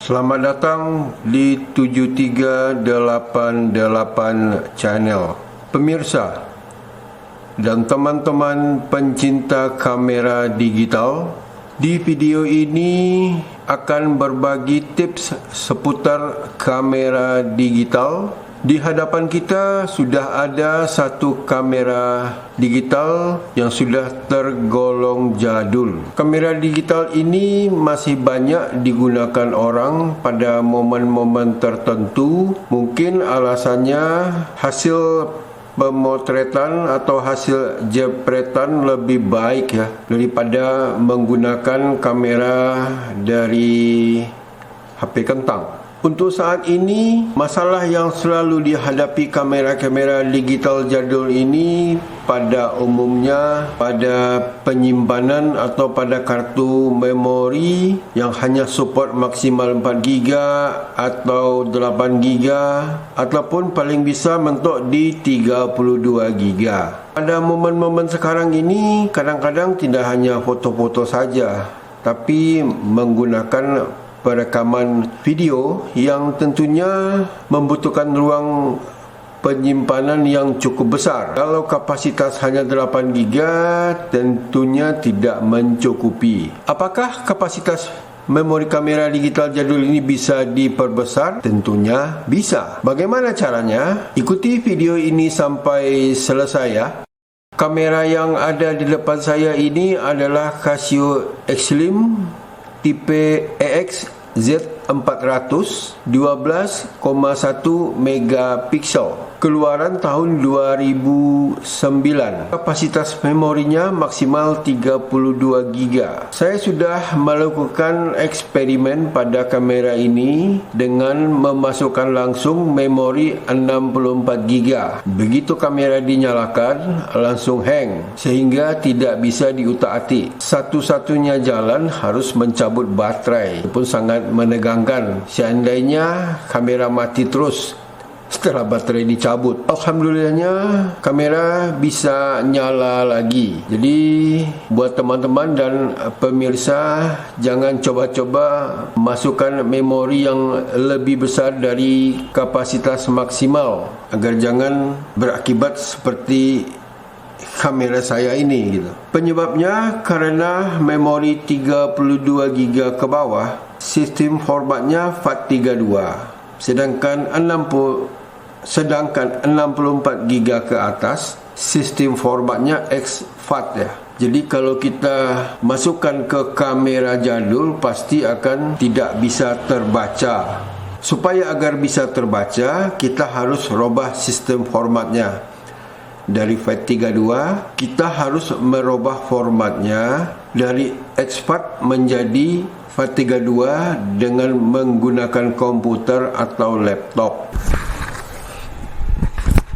Selamat datang di 7388 channel. Pemirsa dan teman-teman pencinta kamera digital, di video ini akan berbagi tips seputar kamera digital. Di hadapan kita sudah ada satu kamera digital yang sudah tergolong jadul. Kamera digital ini masih banyak digunakan orang pada momen-momen tertentu. Mungkin alasannya hasil pemotretan atau hasil jepretan lebih baik ya daripada menggunakan kamera dari HP kentang. Untuk saat ini, masalah yang selalu dihadapi kamera-kamera digital jadul ini pada umumnya pada penyimpanan atau pada kartu memori yang hanya support maksimal 4GB atau 8GB ataupun paling bisa mentok di 32GB. Pada momen-momen sekarang ini, kadang-kadang tidak hanya foto-foto saja, tapi menggunakan perekaman video yang tentunya membutuhkan ruang penyimpanan yang cukup besar. Kalau kapasitas hanya 8GB, tentunya tidak mencukupi. Apakah kapasitas memori kamera digital jadul ini bisa diperbesar? Tentunya bisa. Bagaimana caranya? Ikuti video ini sampai selesai ya. Kamera yang ada di depan saya ini adalah Casio Exlim tipe EX Z400 12,1 megapiksel, keluaran tahun 2009. Kapasitas memorinya maksimal 32GB. Saya sudah melakukan eksperimen pada kamera ini dengan memasukkan langsung memori 64GB. Begitu kamera dinyalakan, langsung hang sehingga tidak bisa diutak-atik. Satu-satunya jalan harus mencabut baterai. Itu pun sangat menegangkan. Seandainya kamera mati terus setelah baterai dicabut. Alhamdulillahnya kamera bisa nyala lagi. Jadi buat teman-teman dan pemirsa, jangan coba-coba masukkan memori yang lebih besar dari kapasitas maksimal agar jangan berakibat seperti kamera saya ini gitu. Penyebabnya karena memori 32GB ke bawah, sistem formatnya FAT32, sedangkan 64GB ke atas sistem formatnya exFAT ya. Jadi kalau kita masukkan ke kamera jadul pasti akan tidak bisa terbaca. Supaya agar bisa terbaca, kita harus robah sistem formatnya. Dari FAT32 kita harus merubah formatnya dari exFAT menjadi FAT32 dengan menggunakan komputer atau laptop.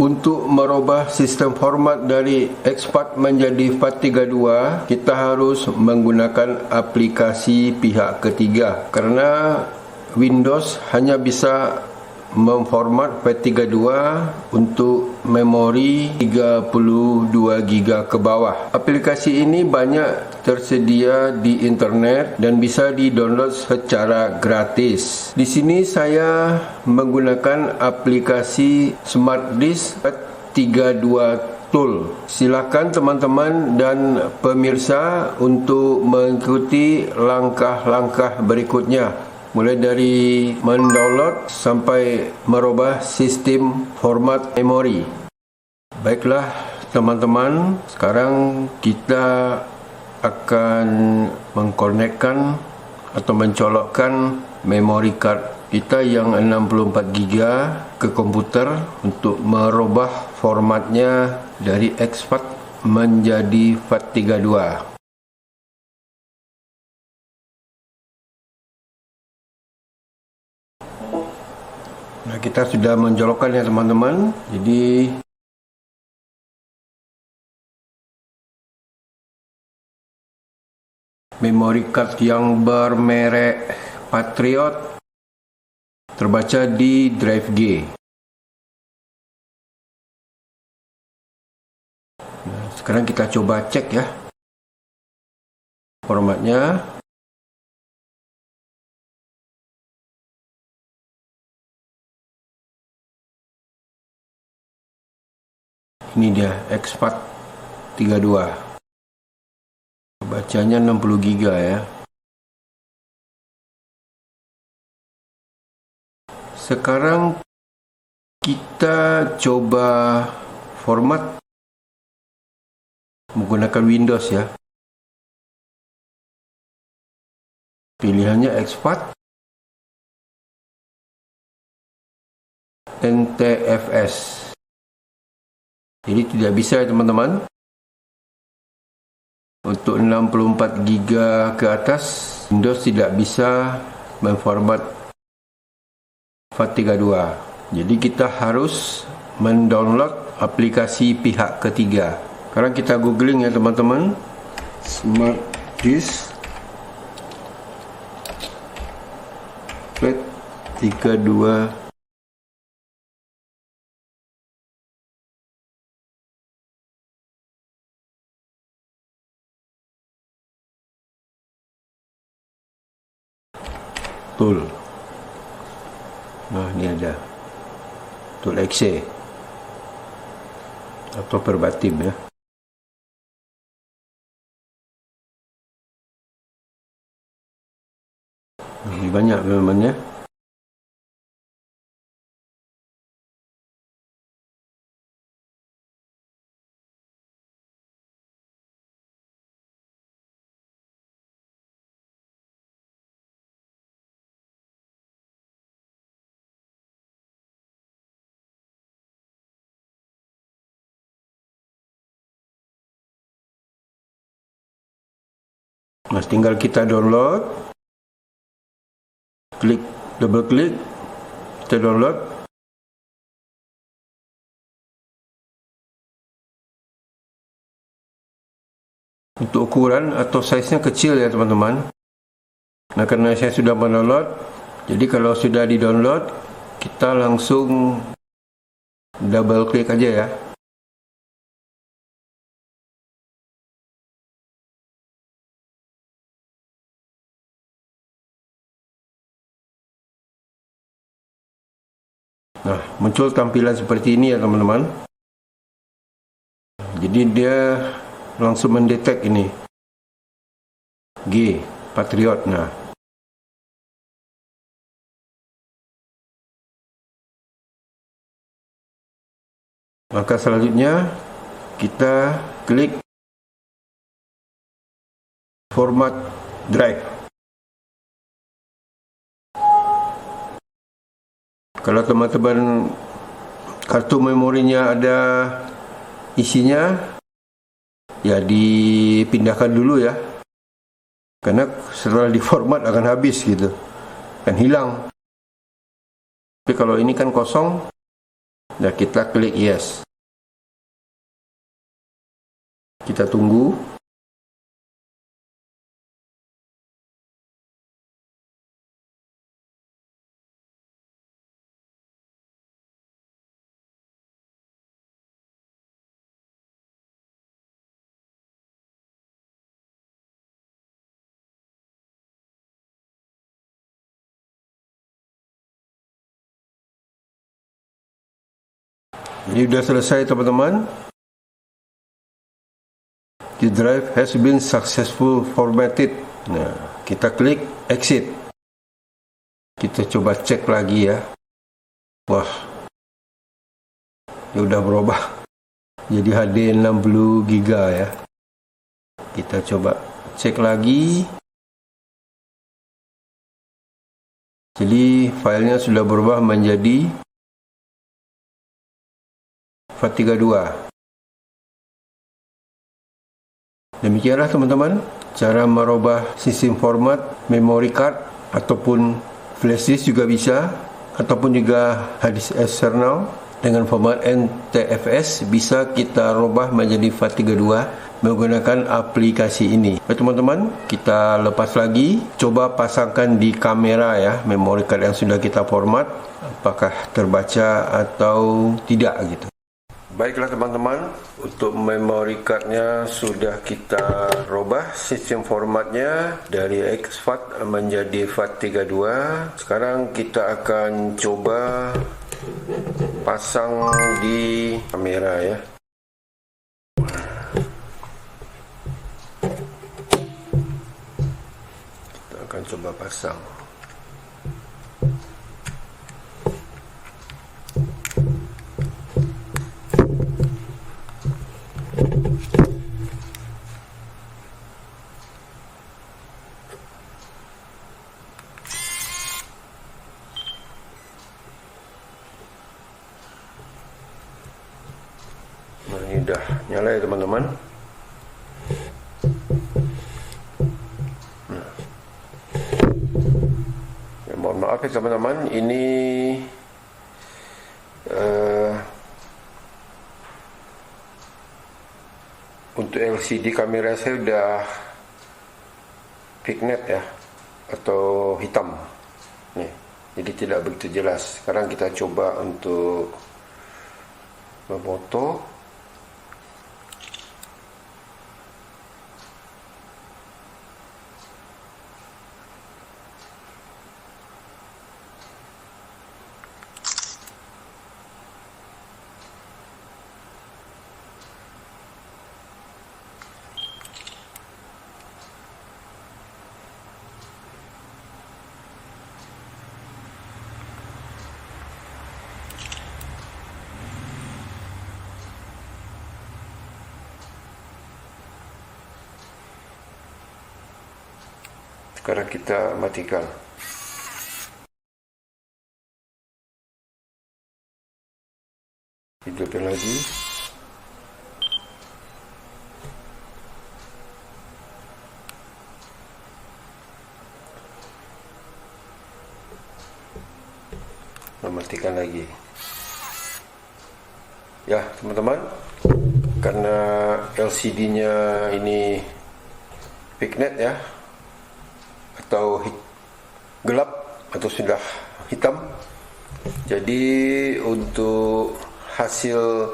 Untuk merubah sistem format dari exFAT menjadi FAT32, kita harus menggunakan aplikasi pihak ketiga karena Windows hanya bisa memformat FAT32 untuk memori 32GB ke bawah. Aplikasi ini banyak tersedia di internet dan bisa di-download secara gratis. Di sini saya menggunakan aplikasi SmartDisk FAT32 Tool. Silakan teman-teman dan pemirsa untuk mengikuti langkah-langkah berikutnya, mulai dari mendownload sampai merubah sistem format memori. Baiklah teman-teman, sekarang kita akan mengkonekkan atau mencolokkan memory card kita yang 64GB ke komputer untuk merubah formatnya dari exFAT menjadi FAT32. Nah, kita sudah mencolokkan ya teman-teman. Jadi memory card yang bermerek Patriot terbaca di drive G. Nah, sekarang kita coba cek ya formatnya. Ini dia exFAT32. Bacanya 60 GB ya. Sekarang kita coba format menggunakan Windows ya. Pilihannya exFAT NTFS. Jadi tidak bisa ya teman-teman. Untuk 64 GB ke atas, Windows tidak bisa memformat FAT32. Jadi kita harus mendownload aplikasi pihak ketiga. Sekarang kita googling ya teman-teman. Smart Disk FAT32. Tool. Nah, ini ada tool exe atau verbatim ya. Lebih banyak memangnya. Nah, tinggal kita download, double klik, kita download. Untuk ukuran atau size-nya kecil ya teman-teman. Nah, karena saya sudah mendownload, jadi kalau sudah di-download, kita langsung double klik aja ya. Nah, muncul tampilan seperti ini ya teman-teman. Jadi dia langsung mendetek ini G Patriot. Nah, maka selanjutnya kita klik format drive. Kalau teman-teman kartu memorinya ada isinya, ya dipindahkan dulu ya. Karena setelah diformat akan habis gitu, akan hilang. Tapi kalau ini kan kosong, nah kita klik yes. Kita tunggu. Ini sudah selesai teman-teman. The drive has been successful formatted. Nah, kita klik exit. Kita coba cek lagi ya. Wah, ya udah berubah jadi HD 60 GB ya. Kita coba cek lagi. Jadi filenya sudah berubah menjadi FAT32. Demikianlah teman-teman cara merubah sistem format memory card ataupun flash disk juga bisa, ataupun juga hard disk eksternal dengan format NTFS bisa kita rubah menjadi FAT32 menggunakan aplikasi ini. Teman-teman, kita lepas lagi, coba pasangkan di kamera ya memory card yang sudah kita format, apakah terbaca atau tidak gitu. Baiklah teman-teman, untuk memory cardnya sudah kita rubah sistem formatnya dari exFAT menjadi FAT32. Sekarang kita akan coba pasang di kamera ya. akan coba pasang. Nah, ini dah nyala ya teman-teman. Mohon maaf ya teman-teman, ini untuk LCD kamera saya udah pigment ya, atau hitam nih, jadi tidak begitu jelas. Sekarang kita coba untuk memfoto. Sekarang kita matikan. Hidupkan lagi. Mematikan lagi. Ya teman-teman, karena LCD-nya ini pigment ya, atau gelap atau sudah hitam, jadi untuk hasil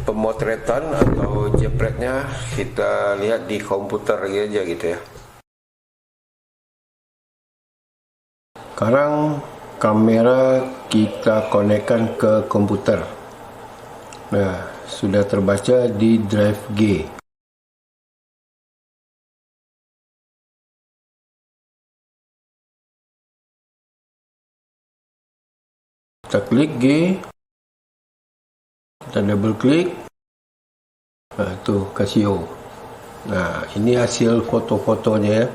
pemotretan atau jepretnya kita lihat di komputer aja gitu ya. Sekarang kamera kita konekkan ke komputer. Nah, sudah terbaca di drive G. Kita klik G, kita double klik, nah tuh Casio. Nah ini hasil foto-fotonya ya.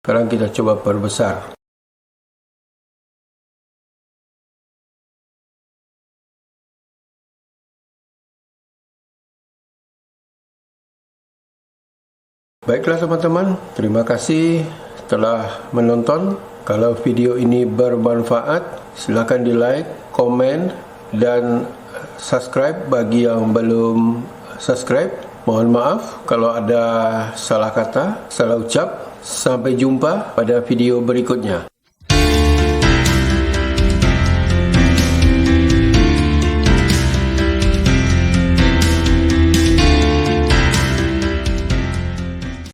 Sekarang kita coba perbesar. Baiklah teman-teman, terima kasih telah menonton. Kalau video ini bermanfaat, silakan di like, komen, dan subscribe bagi yang belum subscribe. Mohon maaf kalau ada salah kata, salah ucap. Sampai jumpa pada video berikutnya.